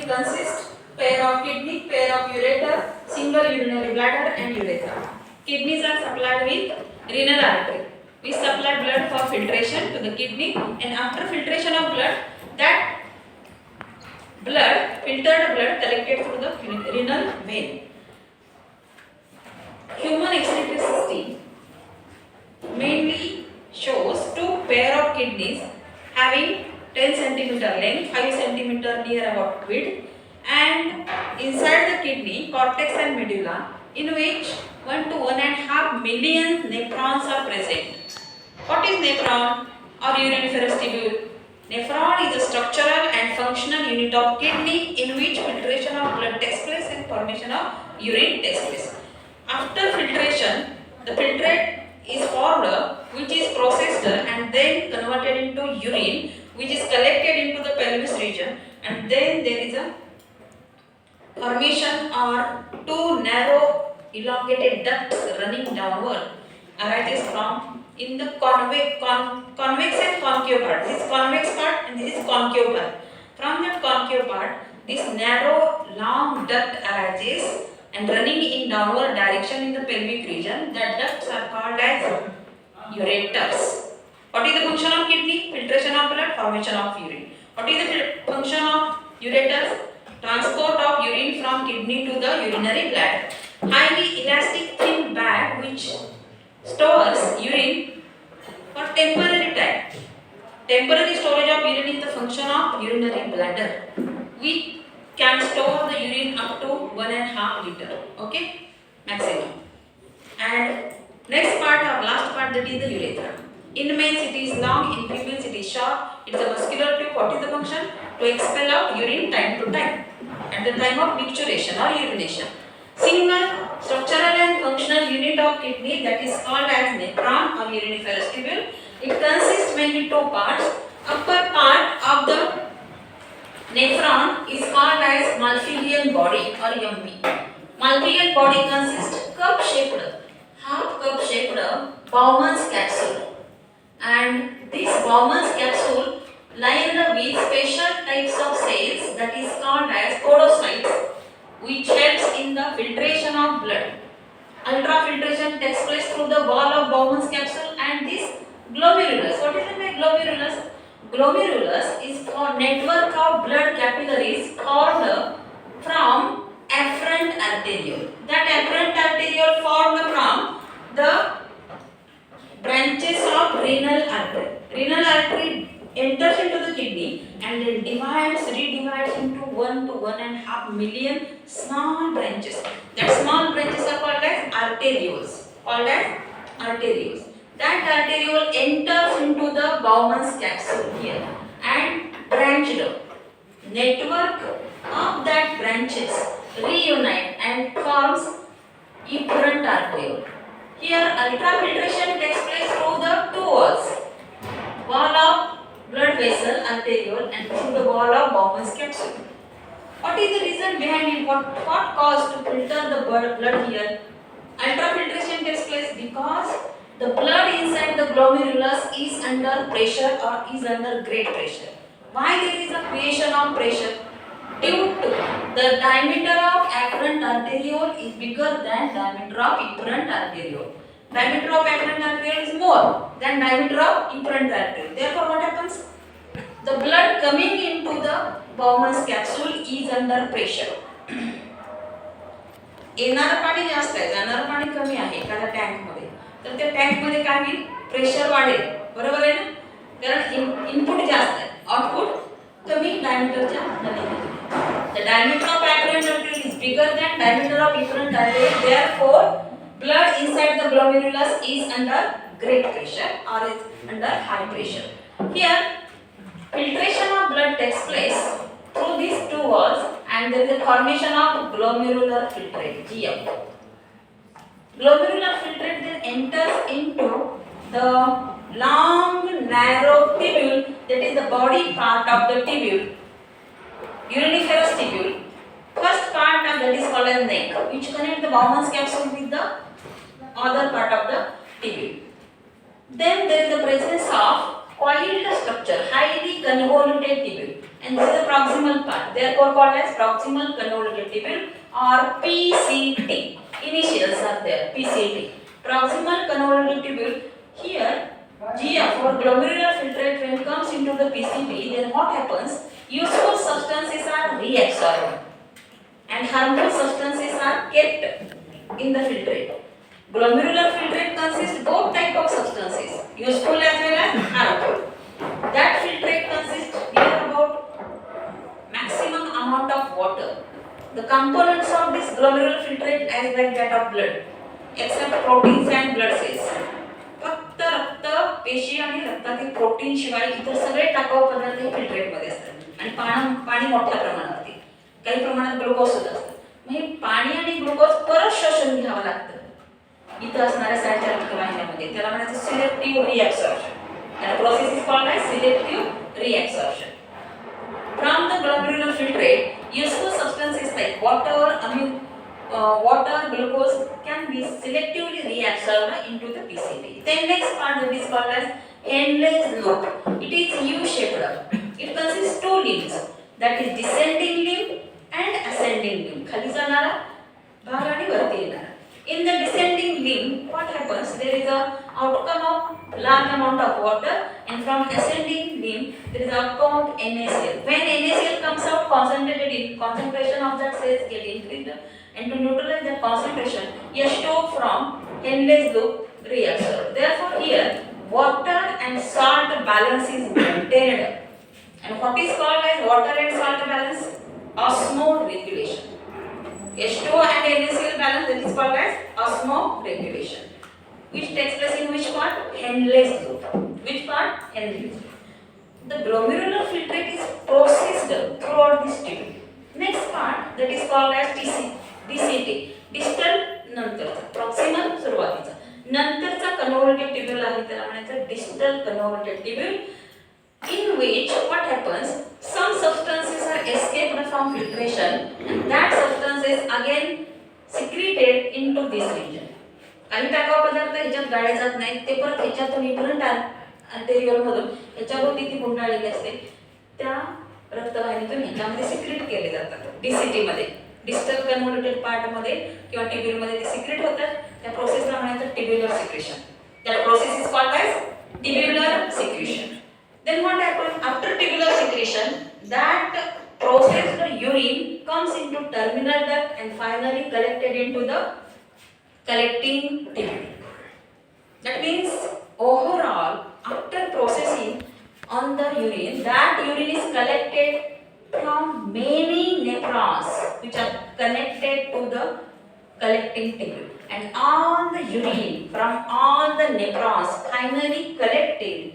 consists pair of kidney, pair of ureter, single urinary bladder and urethra. Kidneys are supplied with renal artery. We supply blood for filtration to the kidney, and after filtration of blood, that filtered blood collected through the renal vein. Human excretory system mainly shows two pair of kidneys having 10 cm length, 5 cm near about width, and inside the kidney, cortex and medulla, in which 1 to 1.5 million nephrons are present. What is nephron or uriniferous tubule? Nephron is a structural and functional unit of kidney in which filtration of blood takes place and formation of urine takes place. After filtration, the filtrate is formed, which is processed and then converted into urine, which is collected into the pelvis region, and then there is a formation or two narrow elongated ducts running downward arises from in the convex and concave part. This is convex part and this is concave part. From that concave part, this narrow long duct arises and running in downward direction in the pelvic region. That ducts are called as ureters. What is the function of kidney? Filtration of blood, formation of urine. What is the function of ureters? Transport of urine from kidney to the urinary bladder. Highly elastic thin bag which stores urine for temporary time. Temporary storage of urine is the function of urinary bladder. We can store the urine up to 1.5 liter. Okay, maximum. And next part or last part, that is the urethra. In males it is long, in females it is short. It is a muscular tube. What is the function? To expel out urine time to time at the time of micturition or urination. Single structural and functional unit of kidney, that is called as nephron or uriniferous tubule. It consists mainly two parts. Upper part of the nephron is called as Malpighian body or MB. Malpighian body consists cup-shaped, half cup-shaped Bowman's capsule, and this Bowman's capsule lined with special types of cells, that is called as podocytes, which helps in the filtration of blood. Ultrafiltration takes place through the wall of Bowman's capsule and this glomerulus. What is it by glomerulus? Glomerulus is a network of blood capillaries formed from afferent arteriole. That afferent arteriole formed from the branches of renal artery. Renal artery enters into the kidney and then redivides into 1 to 1.5 million small branches. That small branches are called as arterioles. That arteriole enters into the Bowman's capsule here and branched. Network of that branches reunite and forms efferent arteriole. Here ultrafiltration takes place through the two walls. Wall of blood vessel arteriole and through the wall of Bowman's capsule. What is the reason behind it? What caused to filter the blood here? Ultrafiltration takes place because the blood inside the glomerulus is under pressure or is under great pressure. Why there is a creation of pressure? Due to the diameter of afferent arteriole is bigger than diameter of efferent arteriole. Diameter of afferent arteriole is more than diameter of efferent arteriole. Therefore, what happens? The blood coming into the Bowman's capsule is under pressure. येणारं पाणी जास्त आहे, जाणारं पाणी कमी आहे एखाद्या टँकमध्ये, तर त्या टँकमध्ये काय होईल? प्रेशर वाढेल. बरोबर आहे ना? कारण इनपुट जास्त आहे, आउटपुट कमी डायमीटरच्या नदीमध्ये. The diameter of afferent arteriole is bigger than diameter of efferent arteriole. Therefore, blood inside the glomerulus is under great pressure or is under high pressure. Here, filtration of blood takes place through these two walls and there is a formation of glomerular filtrate, GF. Glomerular filtrate then enters into the long narrow tubule, that is the body part of the tubule, uriniferous tubule. First part of that is called as neck, which connects the Bowman's capsule with the other part of the tubule. Then there is the presence of coiled structure, highly convoluted tubule, and this is the proximal part, therefore called as proximal convoluted tubule or PCT. Initials are there, PCT. Proximal convoluted tubule. Here, GF or glomerular filtrate, when it comes into the PCT, then what happens? Useful substances are reabsorbed and harmful substances are kept in the filtrate. Glomerular filtrate consists both type of substances, useful as well as harmful. That filtrate consists here about maximum amount of water. The components of this glomerular filtrate as like that of blood, except proteins and blood cells. फक्त रक्त, पेशी आणि रक्तातील protein शिवाय इतर सगळे टाकाऊ पदार्थ हे filtrate मध्ये असतात आणि पाणी मोठ्या प्रमाणात आहे. काही प्रमाणात ग्लुकोज सुद्धा असतं. म्हणजे पाणी आणि ग्लुकोज परत शोषून घ्यावं लागतं इथं असणाऱ्या साईडच्या रक्तवाहिन्यांमध्ये. त्याला म्हणायचं selective रिॲब्सॉर्प्शन. That process is called as selective reabsorption. From the glomerular filtrate, useful substances like water, glucose can be selectively reabsorbed into the PCT. Then next part that is called as Henle's loop. It is U-shaped. It consists two limbs, that is descending limb and ascending limb. खाली जाणारा भाग आणि वरती येणारा. In the descending limb, what happens? There is a outcome of large amount of water, and from ascending limb, there is outcome of NaCl. When NaCl comes out concentrated in, concentration of that cells get increased, and to neutralize that concentration, H2O from Henle's loop reabsorbed. Therefore, here water and salt balance is maintained. And what is called as water and salt balance? Osmoregulation. H2O and NaCl balance, that is called as osmoregulation, which takes place in which part? Henle's loop. Which part? Henle's loop. The glomerular filtrate is processed throughout this tube. Next part, that is called as DCT. Distal नंतरचा, proximal सुरुवातीचा. नंतरचा convoluted tubule आहे, त्याला म्हणायचं distal convoluted tubule, in which what happens? Some substances are escaped from filtration, and that substances again secreted into this region. काही टाकाऊ पदार्थ ह्याच्यात गाळे जात नाहीत, ते परत ह्याच्यातून इकडून आर्टेरियल मधून ह्याच्याभोवती ती गुंडाळलेली असते, त्या रक्तवाहिनीतून ह्याच्यामध्ये सिक्रेट केले जातात डीसीटी मध्ये. डिस्टल कन्व्होल्युटेड पार्ट मध्ये किंवा टिब्यूल मध्ये ते सिक्रेट होतात. त्या प्रोसेसला म्हणायचं टिब्युलर secretion. That process is called as tubular secretion. Then what happens after tubular secretion? That processed urine comes into terminal duct and finally collected into the collecting tubule. That means overall, after processing on the urine, that urine is collected from many nephrons which are connected to the collecting tubule, and all the urine from all the nephrons finally collected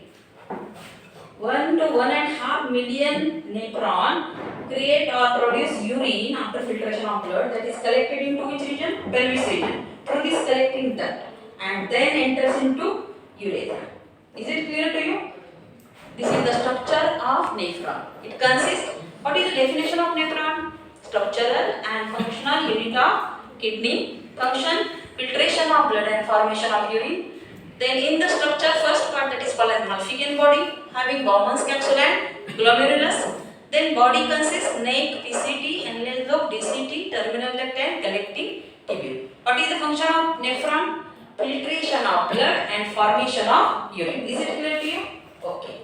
1 to 1.5 million nephron create or produce urine after filtration of blood, that is collected into which region? Pelvis region, through this collecting duct, and then enters into urethra. Is it clear to you? This is the structure of nephron. It consists, what is the definition of nephron? Structural and functional unit of kidney function, filtration of blood and formation of urine. Then in the structure, first part that is called as Malpighian body, having Bowman's capsule and glomerulus. Then body consists neck, PCT, Henle's loop, DCT, terminal duct and collecting tubule. What is the function of nephron? Filtration of blood and formation of urine. Is it clear to you? Okay.